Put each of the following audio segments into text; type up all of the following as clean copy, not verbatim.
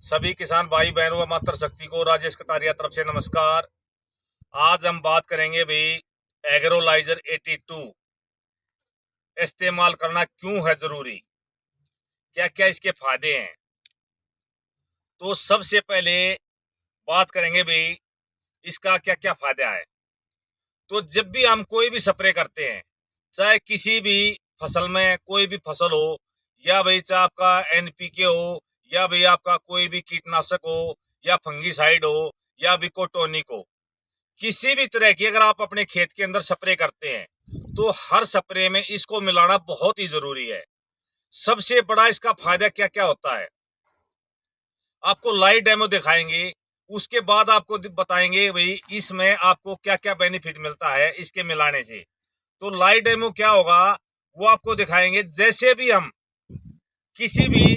सभी किसान भाई बहनों व मातृ शक्ति को राजेश कटारिया तरफ से नमस्कार। आज हम बात करेंगे भाई एग्रोलाइजर 82 इस्तेमाल करना क्यों है जरूरी, क्या क्या इसके फायदे हैं। तो सबसे पहले बात करेंगे भाई इसका क्या क्या फायदा है। तो जब भी हम कोई भी स्प्रे करते हैं, चाहे किसी भी फसल में कोई भी फसल हो, या भाई चाहे आपका एनपीके हो, या भाई आपका कोई भी कीटनाशक हो, या फंगीसाइड हो, या भी कोई टॉनिक हो, किसी भी तरह की अगर आप अपने खेत के अंदर स्प्रे करते हैं तो हर स्प्रे में इसको मिलाना बहुत ही जरूरी है। सबसे बड़ा इसका फायदा क्या क्या होता है आपको लाइव डेमो दिखाएंगे, उसके बाद आपको बताएंगे भाई इसमें आपको क्या क्या बेनिफिट मिलता है इसके मिलाने से। तो लाइव डेमो क्या होगा वो आपको दिखाएंगे। जैसे भी हम किसी भी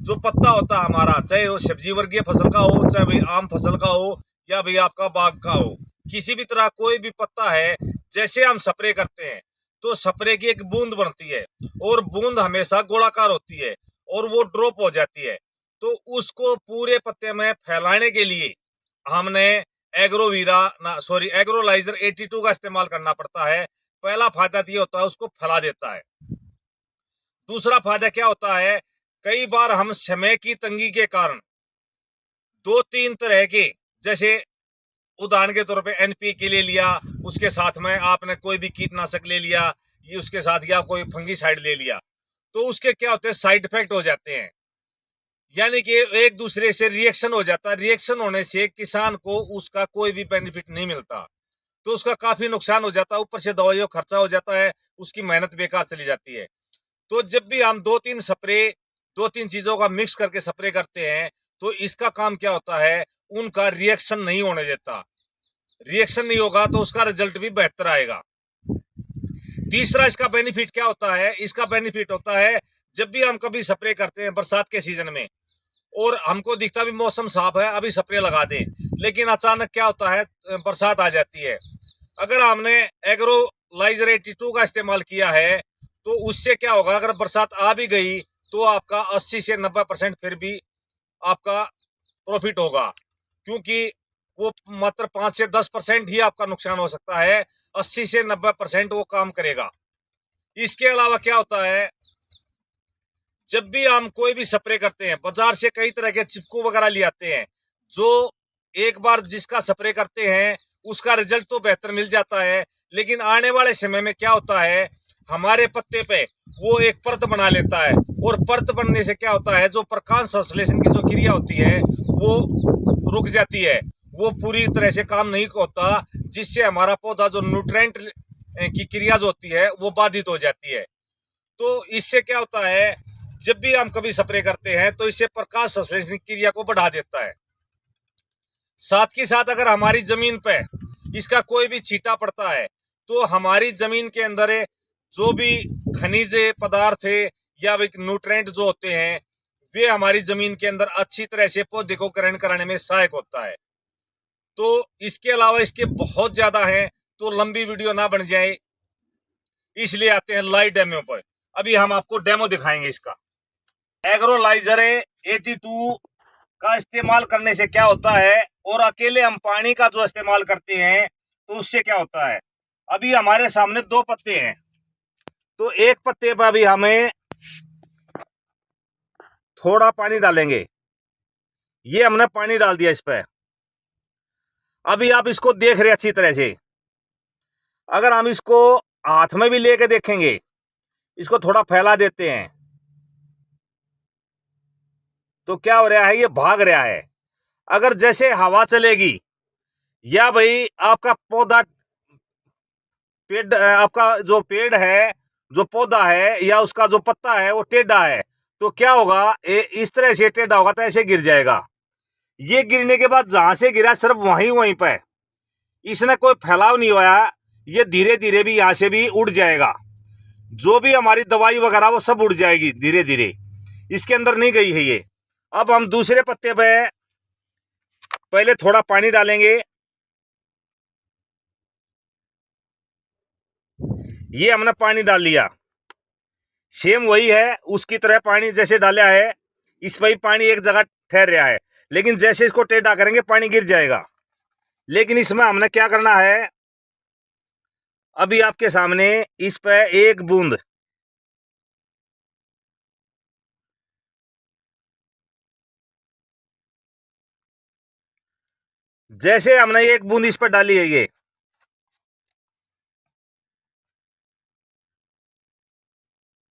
जो पत्ता होता है हमारा, चाहे वो सब्जी वर्गीय फसल का हो, चाहे भाई आम फसल का हो, या भाई आपका बाग का हो, किसी भी तरह कोई भी पत्ता है, जैसे हम स्प्रे करते हैं तो स्प्रे की एक बूंद बनती है और बूंद हमेशा गोलाकार होती है और वो ड्रॉप हो जाती है। तो उसको पूरे पत्ते में फैलाने के लिए हमने एग्रोलाइजर 82 का इस्तेमाल करना पड़ता है। पहला फायदा ये होता है उसको फैला देता है। दूसरा फायदा क्या होता है, कई बार हम समय की तंगी के कारण दो तीन तरह के, जैसे उदाहरण के तौर पे एनपीके ले लिया, उसके साथ में आपने कोई भी कीटनाशक ले लिया, ये उसके साथ या कोई फंगीसाइड ले लिया, तो उसके क्या होते हैं साइड इफेक्ट हो जाते हैं, यानी कि एक दूसरे से रिएक्शन हो जाता है। रिएक्शन होने से किसान को उसका कोई भी बेनिफिट नहीं मिलता, तो उसका काफी नुकसान हो जाता है, ऊपर से दवाइयों खर्चा हो जाता है, उसकी मेहनत बेकार चली जाती है। तो जब भी हम दो तीन चीजों का मिक्स करके स्प्रे करते हैं तो इसका काम क्या होता है, उनका रिएक्शन नहीं होने देता। रिएक्शन नहीं होगा तो उसका रिजल्ट भी बेहतर आएगा। तीसरा इसका बेनिफिट क्या होता है, इसका बेनिफिट होता है जब भी हम कभी स्प्रे करते हैं बरसात के सीजन में और हमको दिखता भी मौसम साफ है अभी स्प्रे लगा दें, लेकिन अचानक क्या होता है बरसात आ जाती है। अगर हमने एग्रोलाइजर 82 का इस्तेमाल किया है तो उससे क्या होगा, अगर बरसात आ भी गई तो आपका 80 से 90% फिर भी आपका प्रॉफिट होगा, क्योंकि वो मात्र 5 से 10% ही आपका नुकसान हो सकता है, 80 से 90% वो काम करेगा। इसके अलावा क्या होता है, जब भी हम कोई भी स्प्रे करते हैं, बाजार से कई तरह के चिपकू वगैरह ले आते हैं, जो एक बार जिसका स्प्रे करते हैं उसका रिजल्ट तो बेहतर मिल जाता है, लेकिन आने वाले समय में क्या होता है, हमारे पत्ते पे वो एक परत बना लेता है, और परत बनने से क्या होता है, जो प्रकाश संश्लेषण की जो क्रिया होती है वो रुक जाती है, वो पूरी तरह से काम नहीं होता, जिससे हमारा पौधा जो न्यूट्रेंट की क्रिया जो होती है वो बाधित हो जाती है। तो इससे क्या होता है, जब भी हम कभी स्प्रे करते हैं तो इससे प्रकाश संश्लेषण क्रिया को बढ़ा देता है। साथ ही साथ अगर हमारी जमीन पे इसका कोई भी छींटा पड़ता है तो हमारी जमीन के अंदर जो भी खनिज पदार्थ है या न्यूट्रेंट जो होते हैं वे हमारी जमीन के अंदर अच्छी तरह से पौधे को ग्रहण कराने में सहायक होता है। तो इसके अलावा इसके बहुत ज्यादा है, तो लंबी वीडियो ना बन जाए, इसलिए आते हैं लाइव डेमो पर। अभी हम आपको डेमो दिखाएंगे इसका। एग्रोलाइजर 82 का इस्तेमाल करने से क्या होता है, और अकेले हम पानी का जो इस्तेमाल करते हैं तो उससे क्या होता है। अभी हमारे सामने दो पत्ते हैं, तो एक पत्ते पर अभी हमें थोड़ा पानी डालेंगे, ये हमने पानी डाल दिया इस पर। अभी आप इसको देख रहे अच्छी तरह से, अगर हम इसको हाथ में भी लेके देखेंगे, इसको थोड़ा फैला देते हैं तो क्या हो रहा है, ये भाग रहा है। अगर जैसे हवा चलेगी या भाई आपका पौधा पेड़, आपका जो पेड़ है, जो पौधा है या उसका जो पत्ता है वो टेढ़ा है, तो क्या होगा, इस तरह से टेढ़ा होगा तो ऐसे गिर जाएगा। ये गिरने के बाद जहां से गिरा सिर्फ वहीं पे, इसने कोई फैलाव नहीं हुआ, ये धीरे धीरे भी यहां से भी उड़ जाएगा। जो भी हमारी दवाई वगैरह वो सब उड़ जाएगी धीरे धीरे, इसके अंदर नहीं गई है ये। अब हम दूसरे पत्ते पे पहले थोड़ा पानी डालेंगे, ये हमने पानी डाल लिया, सेम वही है उसकी तरह पानी जैसे डाला है, इस पर ही पानी एक जगह ठहर रहा है, लेकिन जैसे इसको टेढ़ा करेंगे पानी गिर जाएगा। लेकिन इसमें हमने क्या करना है, अभी आपके सामने इस पे एक बूंद जैसे हमने एक बूंद इस पर डाली है, ये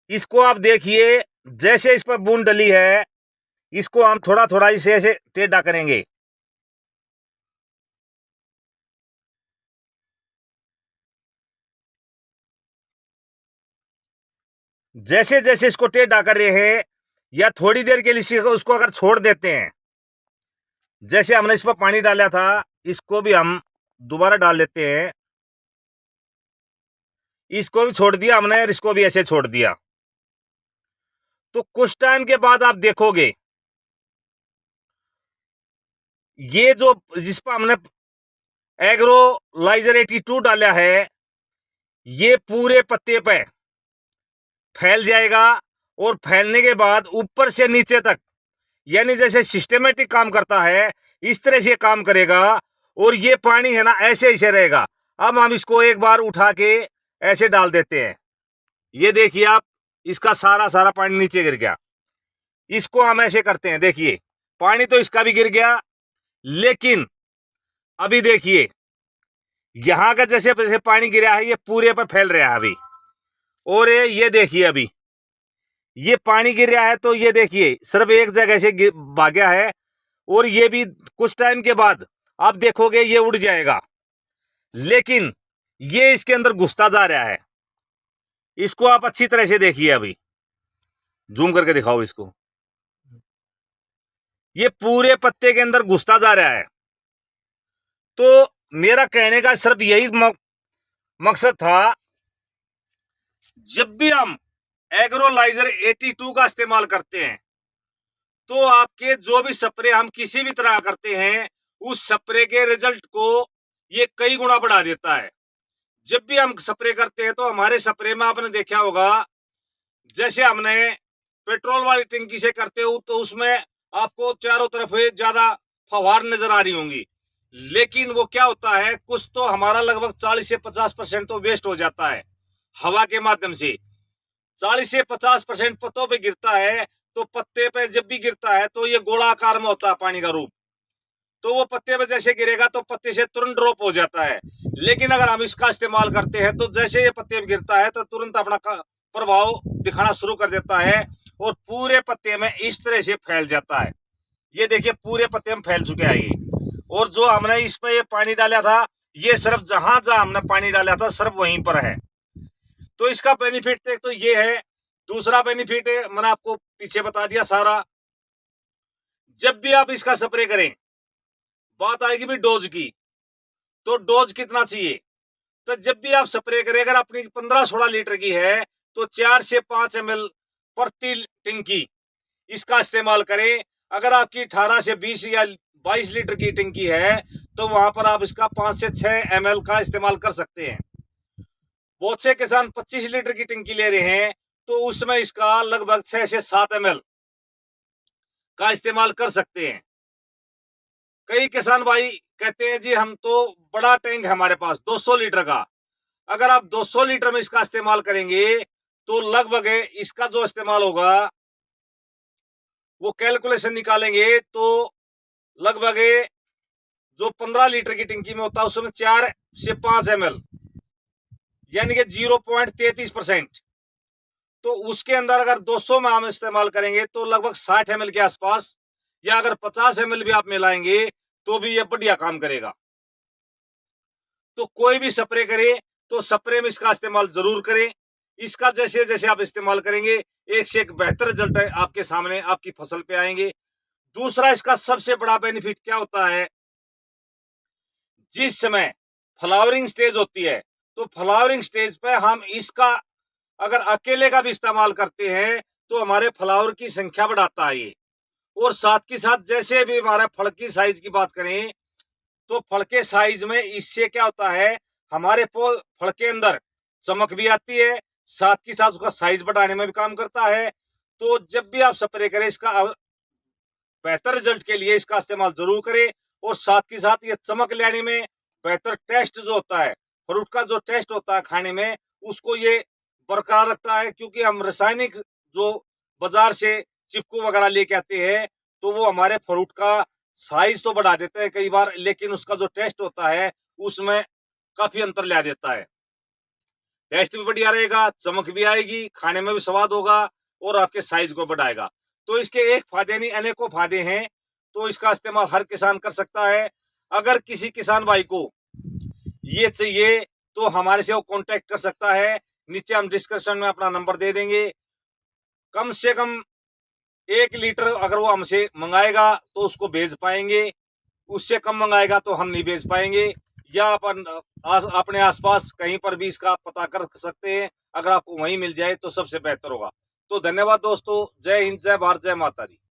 इसको आप देखिए, जैसे इस पर बूंद डली है, इसको हम थोड़ा थोड़ा इसे ऐसे टेढ़ा करेंगे। जैसे जैसे इसको टेढ़ा कर रहे हैं, या थोड़ी देर के लिए उसको अगर छोड़ देते हैं, जैसे हमने इस पर पानी डाला था, इसको भी हम दोबारा डाल देते हैं। इसको भी छोड़ दिया हमने और इसको भी ऐसे छोड़ दिया। तो कुछ टाइम के बाद आप देखोगे, ये जो जिस पर हमने एग्रोलाइजर 82 डाला है, ये पूरे पत्ते पे फैल जाएगा। और फैलने के बाद ऊपर से नीचे तक, यानी जैसे सिस्टमेटिक काम करता है, इस तरह से काम करेगा। और ये पानी है ना, ऐसे ऐसे रहेगा। अब हम इसको एक बार उठा के ऐसे डाल देते हैं। ये देखिए आप, इसका सारा सारा पानी नीचे गिर गया। इसको हम ऐसे करते हैं, देखिए पानी तो इसका भी गिर गया, लेकिन अभी देखिए यहां का जैसे जैसे पानी गिरा है, ये पूरे पर फैल रहा है अभी। और ये देखिए अभी ये पानी गिर रहा है, तो ये देखिए सिर्फ एक जगह से भाग्या है। और ये भी कुछ टाइम के बाद आप देखोगे ये उड़ जाएगा, लेकिन ये इसके अंदर घुसता जा रहा है। इसको आप अच्छी तरह से देखिए, अभी जूम करके दिखाओ इसको, ये पूरे पत्ते के अंदर घुसता जा रहा है। तो मेरा कहने का सिर्फ यही मकसद था, जब भी हम एग्रोलाइजर 82 का इस्तेमाल करते हैं, तो आपके जो भी स्प्रे हम किसी भी तरह करते हैं, उस स्प्रे के रिजल्ट को ये कई गुना बढ़ा देता है। जब भी हम स्प्रे करते हैं, तो हमारे स्प्रे में आपने देखा होगा, जैसे हमने पेट्रोल वाली टंकी से करते हो, तो उसमें आपको चारों तरफ ज्यादा फवार नजर आ रही होंगी। लेकिन वो क्या होता है, कुछ तो हमारा लगभग 40 से 50% तो वेस्ट हो जाता है हवा के माध्यम से। 40 से 50% पत्तों पे गिरता है, तो पत्ते पे जब भी गिरता है तो ये गोलाकार में होता है पानी का रूप। तो वो पत्ते पे जैसे गिरेगा तो पत्ते से तुरंत ड्रॉप हो जाता है। लेकिन अगर हम इसका इस्तेमाल करते हैं, तो जैसे ये पत्ते पे गिरता है तो तुरंत अपना प्रभाव दिखाना शुरू कर देता है, और पूरे पत्ते में इस तरह से फैल जाता है। ये देखिए पूरे पत्ते में फैल चुके हैं ये। और जो हमने इस पे ये पानी डाला था, ये सिर्फ जहां जहां हमने पानी डाला था सिर्फ वहीं पर है। तो इसका बेनिफिट एक तो ये है। दूसरा बेनिफिट है, मैंने आपको पीछे बता दिया सारा। जब भी आप इसका स्प्रे करें, बात आएगी भी डोज की, तो डोज कितना चाहिए। तो जब भी आप स्प्रे करें, अगर अपनी 15-16 लीटर की है, तो 4 से 5 ml प्रति टंकी इसका इस्तेमाल करें। अगर आपकी 18 से 20 या 22 लीटर की टंकी है, तो वहां पर आप इसका 5 से 6 ml का इस्तेमाल कर सकते हैं। बहुत से किसान 25 लीटर की टंकी ले रहे हैं, तो उसमें इसका लगभग 6 से 7 ml का इस्तेमाल कर सकते हैं। कई किसान भाई कहते हैं जी हम तो बड़ा टैंक है हमारे पास 200 लीटर का। अगर आप 200 लीटर में इसका इस्तेमाल करेंगे, तो लगभग इसका जो इस्तेमाल होगा, वो कैलकुलेशन निकालेंगे तो लगभग जो 15 लीटर की टंकी में होता है, उसमें 4 से 5 ml, यानी कि 0.33%। तो उसके अंदर अगर 200 में हम इस्तेमाल करेंगे, तो लगभग 60 ml के आसपास, या अगर 50 ml भी आप मिलाएंगे, तो भी ये बढ़िया काम करेगा। तो कोई भी स्प्रे करे, तो स्प्रे में इसका इस्तेमाल जरूर करें। इसका जैसे जैसे आप इस्तेमाल करेंगे, एक से एक बेहतर रिजल्ट आपके सामने आपकी फसल पे आएंगे। दूसरा, इसका सबसे बड़ा बेनिफिट क्या होता है, जिस समय फ्लावरिंग स्टेज होती है, तो फ्लावरिंग स्टेज पे हम इसका अगर अकेले का भी इस्तेमाल करते हैं, तो हमारे फ्लावर की संख्या बढ़ाता है ये। और साथ के साथ जैसे भी हमारा फल की साइज की बात करें, तो फल के साइज में इससे क्या होता है, हमारे फल के अंदर चमक भी आती है, साथ के साथ उसका साइज बढ़ाने में भी काम करता है। तो जब भी आप स्प्रे करें, इसका बेहतर रिजल्ट के लिए इसका इस्तेमाल जरूर करें। और साथ के साथ ये चमक लाने में, बेहतर टेस्ट जो होता है, फ्रूट का जो टेस्ट होता है खाने में, उसको ये बरकरार रखता है। क्योंकि हम रासायनिक जो बाजार से चिपकू वगैरह लेके आते हैं, तो वो हमारे फ्रूट का साइज तो बढ़ा देते हैं कई बार, लेकिन उसका जो टेस्ट होता है उसमें काफी अंतर ला देता है। टेस्ट भी बढ़िया रहेगा, चमक भी आएगी, खाने में भी स्वाद होगा और आपके साइज को बढ़ाएगा। तो इसके एक फायदे नहीं, अनेकों फायदे हैं। तो इसका इस्तेमाल हर किसान कर सकता है। अगर किसी किसान भाई को ये चाहिए तो हमारे से वो कांटेक्ट कर सकता है। नीचे हम डिस्क्रिप्शन में अपना नंबर दे देंगे। कम से कम 1 लीटर अगर वो हमसे मंगाएगा तो उसको भेज पाएंगे, उससे कम मंगाएगा तो हम नहीं भेज पाएंगे। या अपन अपने आसपास कहीं पर भी इसका पता कर सकते हैं। अगर आपको वहीं मिल जाए तो सबसे बेहतर होगा। तो धन्यवाद दोस्तों। जय हिंद, जय भारत, जय माता दी।